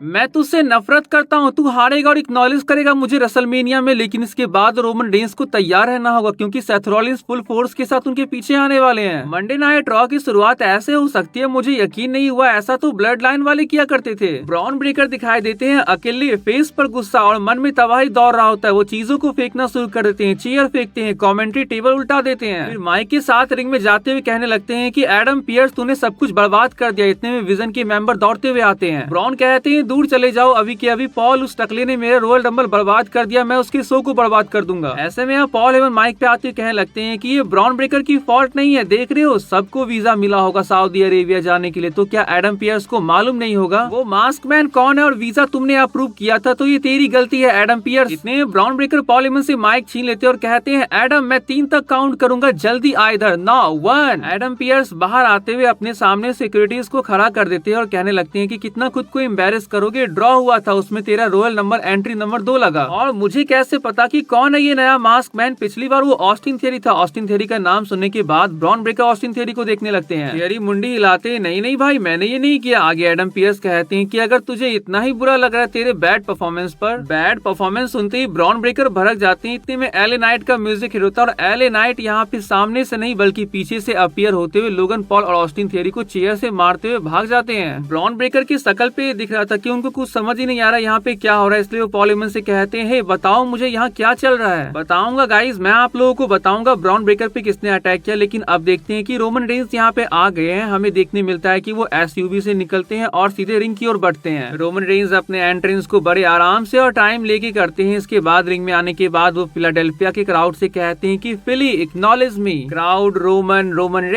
मैं तुझसे नफरत करता हूँ, तू हारेगा और एक्नॉलेज करेगा मुझे रेसलमेनिया में, लेकिन इसके बाद रोमन रेंस को तैयार रहना होगा क्योंकि सेथ रॉलिंस फुल फोर्स के साथ उनके पीछे आने वाले हैं। मंडे नाइट रॉ की शुरुआत ऐसे हो सकती है, मुझे यकीन नहीं हुआ ऐसा तो ब्लड लाइन वाले किया करते थे। ब्रॉन ब्रेकर दिखाई देते हैं अकेले, फेस पर गुस्सा और मन में तबाही दौड़ रहा होता है। वो चीजों को फेंकना शुरू कर देते हैं, चेयर फेंकते हैं, कमेंट्री टेबल उल्टा देते हैं, फिर माइक के साथ रिंग में जाते हुए कहने लगते हैं कि एडम पियर्स तूने सब कुछ बर्बाद कर दिया। इतने में विजन के मेंबर दौड़ते हुए आते हैं। ब्रॉन कहते हैं दूर चले जाओ, अभी के अभी पॉल उस टकले ने मेरा रॉयल रंबल बर्बाद कर दिया, मैं उसके शो को बर्बाद कर दूंगा। ऐसे में यहाँ पॉल हेमन माइक पे आते कहने लगते हैं कि ये ब्रॉन ब्रेकर की फॉल्ट नहीं है, देख रहे हो सबको वीजा मिला होगा सऊदी अरेबिया जाने के लिए, तो क्या एडम पियर्स को मालूम नहीं होगा वो मास्क मैन कौन है और वीजा तुमने अप्रूव किया था, तो ये तेरी गलती है एडम पियर्स। इतने ब्रॉन ब्रेकर पॉल हेमन से माइक छीन लेते और कहते हैं एडम मैं 3 तक काउंट करूंगा, जल्दी आ इधर, 9 1। एडम पियर्स बाहर आते हुए अपने सामने सिक्योरिटीज को खड़ा कर देते हैं और कहने लगते हैं कि कितना खुद को एम्बेरस करोगे, ड्रॉ हुआ था उसमें तेरा रॉयल नंबर एंट्री नंबर 2 लगा, और मुझे कैसे पता कि कौन है ये नया मास्क मैन, पिछली बार वो ऑस्टिन थियरी था। ऑस्टिन थियरी का नाम सुनने के बाद ब्रॉन ब्रेकर ऑस्टिन थियरी को देखने लगते हैं। थियरी मुंडी हिलाते नहीं नहीं भाई मैंने ये नहीं किया। आगे एडम पियर्स कहते हैं कि अगर तुझे इतना ही बुरा लग रहा है तेरे बैड परफॉर्मेंस पर, बैड परफॉर्मेंस सुनते ही ब्रॉन ब्रेकर भड़क जाते हैं। इतने में एले नाइट का म्यूजिक हिट होता है और एले नाइट यहाँ पे सामने से नहीं बल्कि पीछे से अपीयर होते हुए लोगन पॉल और ऑस्टिन थियरी को चेयर से मारते हुए भाग जाते हैं। ब्रॉन ब्रेकर की शकल पे दिख रहा था कि उनको कुछ समझ ही नहीं आ रहा यहाँ पे क्या हो रहा है, इसलिए वो पॉल हेमन से कहते हैं बताओ मुझे यहाँ क्या चल रहा है। बताऊंगा गाइज, मैं आप लोगों को बताऊंगा ब्रॉन ब्रेकर पे किसने अटैक किया। लेकिन अब देखते हैं कि रोमन रेंस यहाँ पे आ गए हैं। हमें देखने मिलता है कि वो एसयूवी से निकलते हैं और सीधे रिंग की ओर बढ़ते हैं। रोमन रेंस अपने एंट्रेंस को बड़े आराम से और टाइम लेके करते हैं। इसके बाद रिंग में आने के बाद वो फिलाडेल्फिया के क्राउड से कहते हैं कि फिली एक्नॉलेज मी। क्राउड रोमन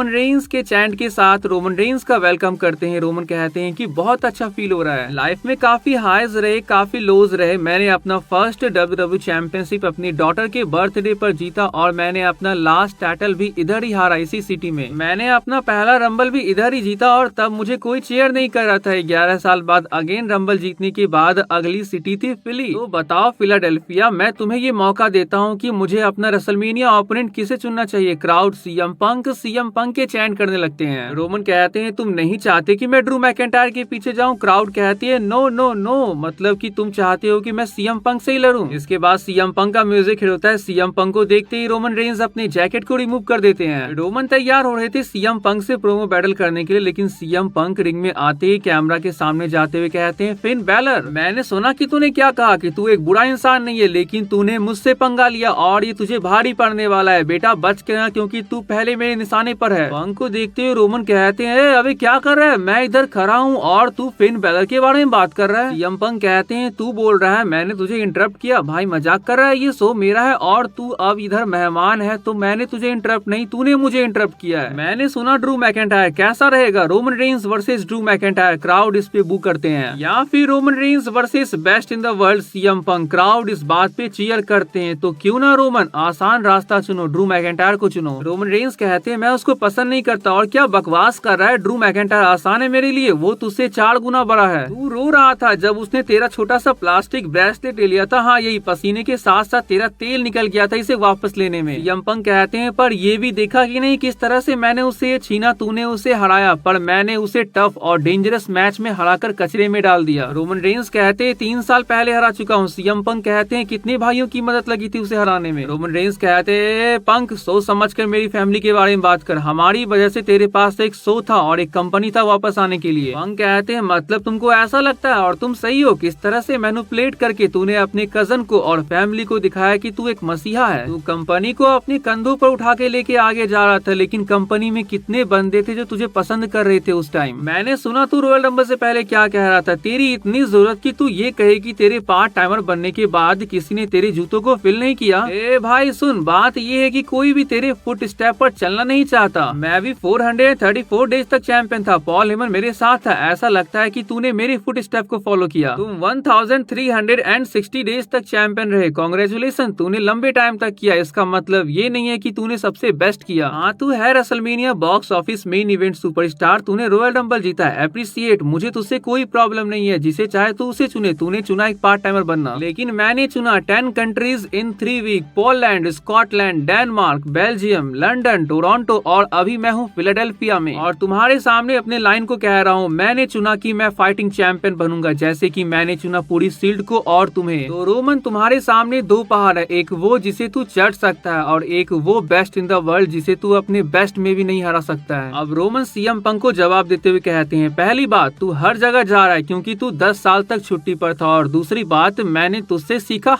रेंस के चैंट के साथ रोमन रेंस का वेलकम करते हैं। रोमन कहते हैं कि बहुत अच्छा फील हो रहा है, लाइफ में काफी हाईज रहे काफी लोज रहे, मैंने अपना फर्स्ट WWE चैंपियनशिप अपनी डॉटर के बर्थडे पर जीता और मैंने अपना लास्ट टाइटल भी इधर ही हारा इसी सिटी में। मैंने अपना पहला रंबल भी इधर ही जीता और तब मुझे कोई चेयर नहीं कर रहा था। 11 साल बाद अगेन रंबल जीतने के बाद अगली सिटी थी फिली। तो बताओ फिलाडेल्फिया, मैं तुम्हें ये मौका देता हूँ कि मुझे अपना रेसलमेनिया ओपोनेंट किसे चुनना चाहिए। क्राउड सीएम पंक के चैंट करने लगते हैं। रोमन कहते हैं तुम नहीं चाहते कि मैं ड्रू मैकेंटायर के पीछे जाऊं। क्राउड कहती है नो नो नो, मतलब कि तुम चाहते हो कि मैं सीएम पंक से ही लड़ूं। इसके बाद सीएम पंक का म्यूजिक हिट होता है। सीएम पंक को देखते ही रोमन रेंस अपने जैकेट को रिमूव कर देते हैं। रोमन तैयार हो रहे थे सीएम पंक से प्रोमो बैटल करने के लिए, लेकिन सीएम पंक रिंग में आते ही कैमरा के सामने जाते हुए कहते हैं फिन बैलर, मैंने सुना कि तूने क्या कहा कि तू एक बुरा इंसान नहीं है, लेकिन तूने मुझसे पंगा लिया और ये तुझे भारी पड़ने वाला है। बेटा बच के ना, क्योंकि तू पहले मेरे निशाने पर है। पंक को देखते हुए रोमन कहते हैं अबे क्या कर रहा है, मैं इधर खड़ा हूँ और तू फिन बैलर के बारे में बात कर रहा है। सीएम पंक कहते हैं तू बोल रहा है मैंने तुझे इंटरप्ट किया, भाई मजाक कर रहा है, ये शो मेरा है और तू अब इधर मेहमान है, तो मैंने तुझे इंटरप्ट नहीं तूने मुझे इंटरप्ट किया है। मैंने सुना ड्रू मैकेंटायर कैसा रहेगा, Roman Reigns versus Drew McIntyre. Crowd इस पे बू करते हैं। या फिर Roman Reigns versus best in the world CM Punk. Crowd इस बात पे चीयर करते हैं। तो क्यों ना रोमन आसान रास्ता चुनो, ड्रू मैकेंटायर को चुनो। रोमन रेंस कहते हैं मैं उसको पसंद नहीं करता और क्या बकवास कर रहा है, ड्रू मैकेंटायर आसान है मेरे लिए, वो तुझसे 4 गुना बड़ा है। तू रो रहा था जब उसने तेरा छोटा सा प्लास्टिक ब्रेसलेट ले लिया था। हाँ यही पसीने के साथ साथ तेरा तेल निकल गया था इसे वापस लेने में। सीएम पंक कहते हैं पर ये भी देखा कि नहीं किस तरह से मैंने उसे छीना, तूने उसे हराया पर मैंने उसे टफ और डेंजरस मैच में हराकर कचरे में डाल दिया। रोमन रेंस कहते हैं 3 साल पहले हरा चुका हूँ। सीएम पंक कहते हैं कितने भाइयों की मदद लगी थी उसे हराने में। रोमन रेंस कहते हैं पंक सोच समझ कर मेरी फैमिली के बारे में बात कर, हमारी वजह से तेरे पास एक शो था और एक कंपनी था वापस आने के लिए। पंक कहते हैं मतलब तुमको ऐसा लगता है और तुम सही हो, किस तरह से मैनिपुलेट करके तूने अपने कजन को और फैमिली को दिखाया कि तू एक मसीहा है। तू कंपनी को अपने कंधों पर उठा के लेके आगे जा रहा था, लेकिन कंपनी में कितने बंदे थे जो तुझे पसंद कर रहे थे उस टाइम। मैंने सुना तू रॉयल रंबल से पहले क्या कह रहा था, तेरी इतनी जरूरत कि तू ये कहे कि तेरे पार्ट टाइमर बनने के बाद किसी ने तेरे जूतों को फिल नहीं किया। ए भाई सुन, बात ये है कि कोई भी तेरे फुट स्टेप पर चलना नहीं चाहता। मैं भी 434 डेज तक चैंपियन था, पॉल हेमन मेरे साथ था, ऐसा लगता है कि तूने मेरे फुट स्टेप को फॉलो किया। तुम 1360 डेज तक चैंपियन रहे, कांग्रेचुलेशन, तूने लंबे टाइम तक किया। इसका मतलब ये नहीं है कि तूने सबसे बेस्ट किया। हाँ तू है WrestleMania box office main event superstar, तूने रॉयल रंबल जीता है, एप्रिसिएट, मुझे तुझसे कोई प्रॉब्लम नहीं है, जिसे चाहे तू उसे चुने। तूने चुना एक पार्ट टाइमर बनना, लेकिन मैंने चुना 10 countries in 3 week, Poland, Scotland, Denmark, Belgium, London, Toronto और अभी मैं हूँ फिलाडेल्फिया में। और तुम्हारे सामने अपने लाइन को कह रहा हूँ, मैं मैंने चुना कि मैं फाइटिंग चैंपियन बनूंगा, जैसे कि मैंने चुना पूरी शील्ड को और तुम्हें। तो रोमन, तुम्हारे सामने दो पहाड़ है, एक वो जिसे तू चढ़ सकता है और एक वो बेस्ट इन द वर्ल्ड जिसे तू अपने बेस्ट में भी नहीं हरा सकता है। अब रोमन सीएम पंक को जवाब देते हुए कहते हैं, पहली बात, तू हर जगह जा रहा है क्योंकि तू 10 साल तक छुट्टी पर था, और दूसरी बात, मैंने तुझसे सीखा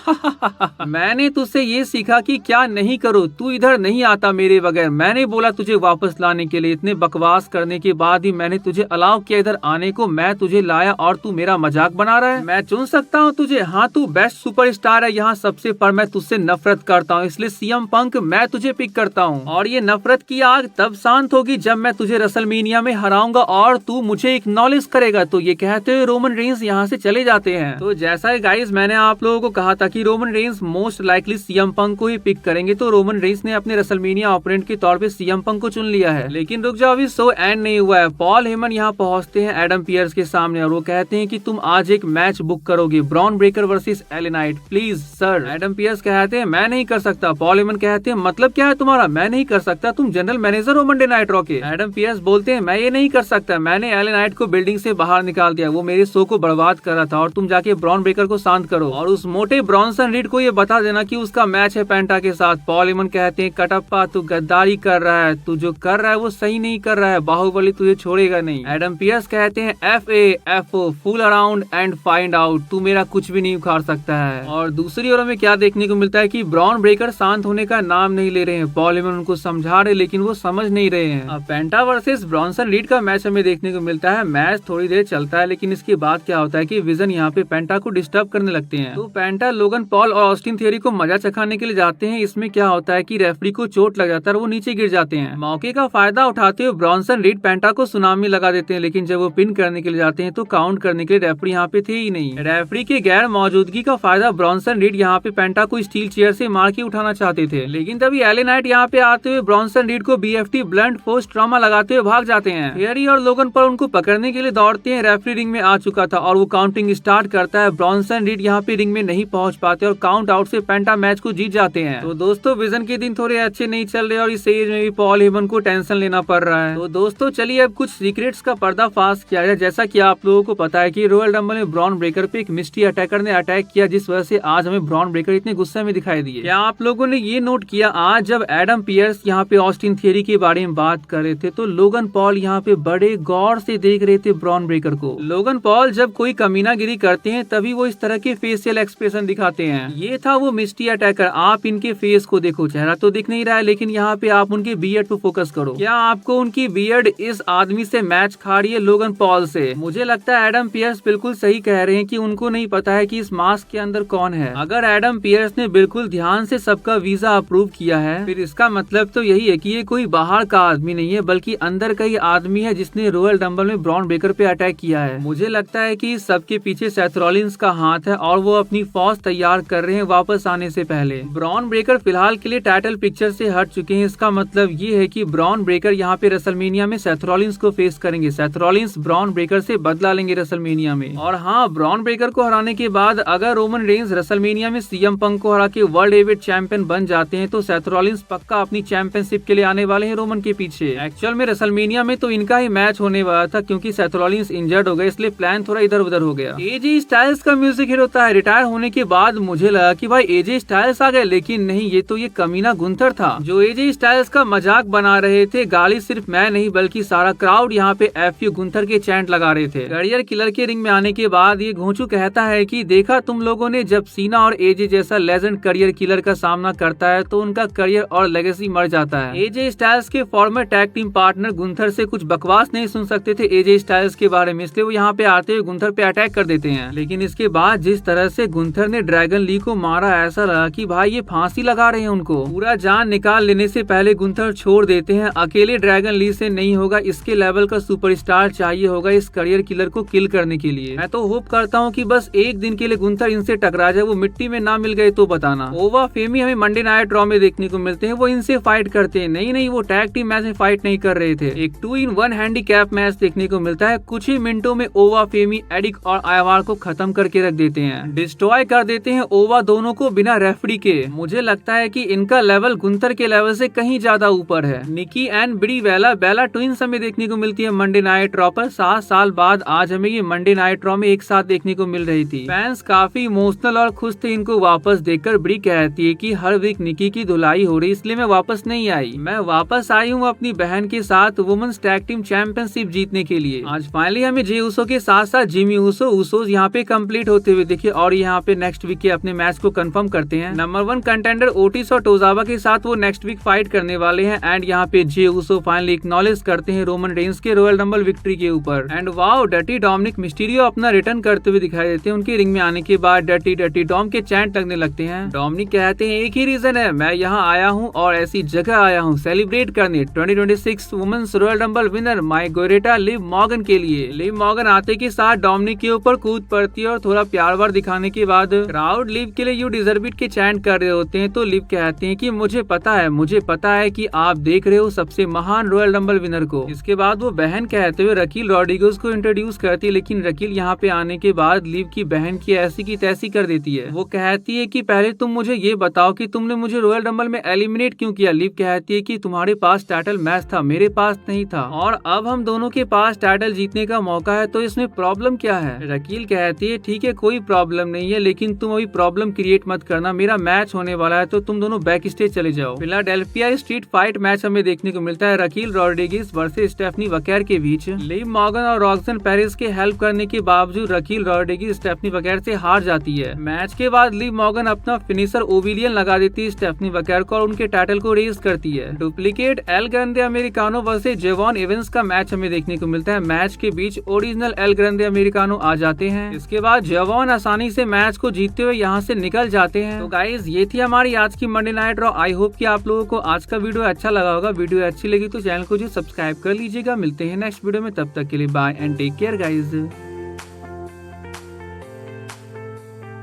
मैंने तुझसे ये सीखा कि क्या नहीं करो, तू इधर नहीं आता मेरे बगैर। मैंने बोला तुझे वापस लाने के लिए, इतने बकवास करने के बाद ही मैंने तुझे अलाउ किया इधर आने को। मैं तुझे लाया और तू मेरा मजाक बना रहा है। मैं चुन सकता हूँ तुझे, हाँ तू बेस्ट सुपरस्टार है यहाँ सबसे, पर मैं तुझसे नफरत करता हूँ, इसलिए सीएम पंक मैं तुझे पिक करता हूँ। और ये नफरत की आग तब शांत होगी जब मैं तुझे रेसलमेनिया में हराऊंगा और तू मुझे एक्नॉलेज करेगा। तो ये कहते हुए रोमन रेंस यहाँ से चले जाते हैं। तो जैसा गाइस मैंने आप लोगों को कहा था कि Roman Reigns most likely CM Punk को ही पिक करेंगे, तो रोमन रेंस ने अपने रेसलमेनिया ओपोनेंट के तौर पे सीएम पंक को चुन लिया है। लेकिन रुक जाओ, अभी शो एंड नहीं हुआ है। पॉल हेमन यहाँ पहुंचते हैं एडम पियर्स के सामने और वो कहते हैं कि तुम आज एक मैच बुक करोगे, Bron Breakker versus LA Knight, please sir. Adam Pearce कहते हैं मैं नहीं कर सकता। पॉल हेमन कहते हैं मतलब क्या है तुम्हारा, मैं नहीं कर सकता, तुम जनरल मैनेजर हो मंडे नाइट रॉ के। एडम पियर्स बोलते हैं मैं ये नहीं कर सकता, मैंने एले नाइट को बिल्डिंग से बाहर निकाल दिया, वो मेरे शो को बर्बाद कर रहा था, और तुम जाके ब्रॉन ब्रेकर को शांत करो और उस मोटे ब्रॉन्सन रीड को ये बता देना कि उसका मैच है पेंटा के साथ। पॉल हेमन कहते हैं कटप्पा तू गद्दारी कर रहा है, तू जो कर रहा है वो सही नहीं कर रहा है, बाहुबली तुझे छोड़ेगा नहीं। एडम पियर्स कहते हैं FAFO fool around and find out, तू मेरा कुछ भी नहीं उखाड़ सकता है। और दूसरी ओर हमें क्या देखने को मिलता है कि ब्रॉन ब्रेकर शांत होने का नाम नहीं ले रहे हैं। पॉल हेमन उनको समझा रहे लेकिन वो समझ नहीं रहे हैं। अब पेंटा वर्सेस ब्रॉन्सन रीड का मैच हमें देखने को मिलता है। मैच थोड़ी देर चलता है लेकिन इसके बाद क्या होता है कि विजन यहाँ पे पेंटा को डिस्टर्ब करने लगते हैं। तो पेंटा लोगन पॉल और ऑस्टिन थियरी को मजा चखाने के लिए जाते हैं। इसमें क्या होता है कि रेफरी को चोट लग जाता है और वो नीचे गिर जाते हैं। मौके का फायदा उठाते हुए ब्रॉन्सन रीड पेंटा को सुनामी लगा देते हैं, लेकिन जब वो पिन करने के लिए जाते हैं तो काउंट करने के लिए रेफरी यहाँ पे थे ही नहीं। रेफरी के गैर मौजूदगी का फायदा ब्रॉन्सन रीड यहाँ पे पेंटा को स्टील चेयर से मार के उठाना चाहते थे, लेकिन तभी एले नाइट यहाँ पे आते हुए ब्रॉन्सन रीड को BFT ब्लंट फोर्स ट्रॉमा लगाते हुए भाग जाते हैं। थियरी और लोगन पर उनको पकड़ने के लिए दौड़ते हैं। रेफरी रिंग में आ चुका था और वो काउंटिंग स्टार्ट करता है। ब्रॉन्सन रीड यहाँ पे रिंग में नहीं पहुंच पाते और काउंट आउट से पेंटा मैच को जीत जाते हैं। तो दोस्तों विजन के दिन थोड़े अच्छे नहीं चल रहे और इस एज में भी पॉल हेमन को टेंशन लेना पड़ रहा है। तो दोस्तों चलिए अब कुछ सीक्रेट्स का पर्दाफाश किया जाए। जैसा कि आप लोगों को पता है कि रॉयल रंबल में ब्रॉन ब्रेकर पे एक मिस्ट्री अटैकर ने अटैक किया, जिस वजह से आज हमें ब्रॉन ब्रेकर इतने गुस्से में दिखाई दिए। क्या आप लोगों ने ये नोट किया आज जब एडम पियर्स यहाँ पे ऑस्टिन थियरी के बारे में बात कर रहे थे तो लोगन पॉल यहाँ पे बड़े गौर से देख रहे थे ब्रॉन ब्रेकर को। लोगन पॉल जब कोई कमीनागिरी करते हैं तभी वो इस तरह के फेशियल एक्सप्रेशन दिखाते हैं। ये था वो मिस्ट्री अटैकर। आप इनके फेस को देखो, चेहरा तो दिख नहीं रहा है लेकिन यहाँ पे आप उनके बियर्ड पे फोकस करो। क्या आपको उनकी बियर्ड इस आदमी से मैच खा रही है लोगन पॉल से? मुझे लगता है एडम पियर्स बिल्कुल सही कह रहे हैं कि उनको नहीं पता है कि इस मास्क के अंदर कौन है। अगर एडम पियर्स ने बिल्कुल ध्यान से सबका वीजा अप्रूव किया है फिर इसका मतलब तो यही है कि ये कोई बाहर का आदमी नहीं है बल्कि अंदर का ही आदमी है जिसने रॉयल रंबल में ब्रॉन ब्रेकर पे अटैक किया है। मुझे लगता है कि सबके पीछे सेथ रॉलिंस का हाथ है और वो अपनी फौज तैयार कर रहे हैं वापस आने से पहले। ब्रॉन ब्रेकर फिलहाल के लिए टाइटल पिक्चर से हट चुके हैं। इसका मतलब ये है कि ब्रॉन ब्रेकर यहाँ पे रेसलमेनिया में सेथ रॉलिंस को फेस करेंगे। सेथ रॉलिंस ब्रॉन ब्रेकर से बदला लेंगे रेसलमेनिया में। और हाँ, ब्रॉन ब्रेकर को हराने के बाद अगर रोमन रेंस रेसलमेनिया में सीएम पंक को हरा के वर्ल्ड हेवीवेट चैंपियन बन जाते हैं तो सेथ रॉलिंस पक्का अपनी चैंपियनशिप के लिए आने वाले हैं रोमन के पीछे। एक्चुअल में रेसलमेनिया में तो इनका ही मैच होने वाला था क्योंकि सेथ रॉलिंस इंजर्ड हो गए, इसलिए प्लान थोड़ा इधर उधर हो गया। एजे स्टाइल्स का म्यूजिक हिट होता है। रिटायर होने के बाद मुझे लगा कि भाई एजे स्टाइल्स आ गए, लेकिन नहीं, ये तो ये कमीना गुंथर था जो एजे स्टाइल्स का मजाक बना रहे थे। गाली सिर्फ मैं नहीं बल्कि सारा क्राउड यहाँ पे FU गुंथर के चैंट लगा रहे थे। करियर किलर के रिंग में आने के बाद ये घोंचू कहता है कि देखा तुम लोगों ने, जब सीना और एजे जैसा लेजेंड करियर किलर का सामना करता है तो उनका करियर और लेगेसी मर जाता है। एजे स्टाइल्स के farmer tag team partner Gunther से कुछ बकवास नहीं सुन सकते थे एजे स्टाइल्स के बारे में, इसलिए वो यहाँ पे आते हुए गुंथर पे अटैक कर देते हैं। लेकिन इसके बाद जिस तरह से गुंथर ने ड्रैगन ली को मारा, ऐसा लगा कि भाई ये फांसी लगा रहे हैं उनको। पूरा जान निकाल लेने से पहले गुंथर छोड़ देते हैं। अकेले ड्रैगन ली से नहीं होगा, इसके लेवल का सुपरस्टार चाहिए होगा इस करियर किलर को किल करने के लिए। मैं तो होप करता हूँ कि बस एक दिन के लिए गुंथर इनसे टकरा जाए, वो मिट्टी में ना मिल गए तो बताना। ओवा फेमी हमें मंडे नाइट रॉ में देखने को मिलते हैं, वो इनसे फाइट करते हैं। नहीं, वो टैग टीम मैच में फाइट नहीं कर रहे थे, एक 2-in-1 हैंडीकैप मैच देखने को मिलता है। कुछ ही मिनटों में ओवा फेमी एडिक और आयवार को खत्म करके रख देते हैं, डिस्ट्रॉय कर देते हैं ओवा दोनों को बिना रेफरी के। मुझे लगता है कि इनका लेवल गुंथर के लेवल से कहीं ज्यादा ऊपर है। निकी एंड ब्री बेला ट्विंस हमें देखने को मिलती है मंडे नाइट रॉ पर। पर 7 साल बाद आज हमें ये मंडे नाइट रॉ में एक साथ देखने को मिल रही थी। फैंस काफी इमोशनल और खुश थे इनको वापस देखकर। ब्री कहती है कि हर वीक निकी की धुलाई हो रही इसलिए मैं वापस नहीं आई। मैं वापस आई हूँ अपनी बहन के साथ वुमेन्स टैग टीम चैंपियनशिप जीतने के लिए। आज फाइनली हमें जे ऊसो के साथ साथ जिमी ऊसो यहाँ पे कंप्लीट होते हुए दिखे और यहाँ पे नेक्स्ट वीक के अपने मैच को कंफर्म करते हैं। नंबर 1 कंटेंडर ओटिस और टोजावा के साथ वो नेक्स्ट वीक फाइट करने वाले हैं। एंड यहाँ पे जे ऊसो फाइनली एक्नॉलेज करते हैं रोमन रेंस के रॉयल रंबल विक्ट्री के ऊपर। And wow, dirty Dominik Mysterio अपना रिटर्न करते हुए दिखाई देते हैं। उनके रिंग में आने के बाद डर्टी डॉम के चैंट लगने लगते हैं। डोमिनिक कहते हैं एक ही रीजन है, मैं यहाँ आया हूँ और ऐसी जगह आया हूँ सेलिब्रेट करने 2026 वुमेन्स रॉयल रंबल विनर माई गोरेटा लिव मॉर्गन के लिए। लिव मॉर्गन आते के साथ डोमिनिक के ऊपर कूद पड़ती है और थोड़ा प्यार वार दिखाने के बाद क्राउड लिव के लिए यू डिजर्व इट के चैंट कर रहे होते हैं। तो लिव कहते हैं कि मुझे पता है कि आप देख रहे हो सबसे महान रॉयल रंबल विनर को। इसके बाद वो बहन कहते हुए रकील रॉड्रिगेज को इंट्रोड्यूस करती है, लेकिन रकील यहाँ पे आने के बाद लिव की बहन की ऐसी की तैसी कर देती है। वो कहती है कि पहले तुम मुझे ये बताओ कि तुमने मुझे रॉयल रंबल में एलिमिनेट क्यों किया। लिव कहती है कि तुम्हारे पास टाइटल मैच था, मेरे पास नहीं था और अब हम दोनों के पास टाइटल जीतने का मौका है, तो इसमें प्रॉब्लम क्या है। रकील कहती है ठीक है कोई प्रॉब्लम नहीं है, लेकिन तुम अभी प्रॉब्लम क्रिएट मत करना, मेरा मैच होने वाला है तो तुम दोनों बैक स्टेज चले जाओ। फिलाडेल्फिया स्ट्रीट फाइट मैच हमें देखने को मिलता है रकील रॉड्रिगेज वर्सेस स्टेफनी वकैर के बीच। लिव मॉर्गन और रॉक्सन पेरिस के हेल्प करने के बावजूद रकील रॉड्रिगेज स्टेफनी वकैर से हार जाती है। मैच के बाद लिव मॉर्गन अपना फिनिशर ओविलियन लगा देती है स्टेफनी वकैर को और उनके टाइटल को रेज करती है। Duplicate El Grande Americano versus Jevon Evans का मैच हमें देखने को मिलता है। मैच के बीच ओरिजिनल एल ग्रैंडे अमेरिकानो आ जाते हैं। इसके बाद जेवॉन आसानी से मैच को जीतते हुए यहाँ से निकल जाते हैं। तो गाइज ये थी हमारी आज की Monday night raw. I hope कि आप लोगों को आज का वीडियो अच्छा लगा होगा। वीडियो अच्छी लगी तो चैनल को जो सब्सक्राइब कर लीजिएगा। मिलते हैं नेक्स्ट वीडियो में, तब तक के लिए bye and take care guys.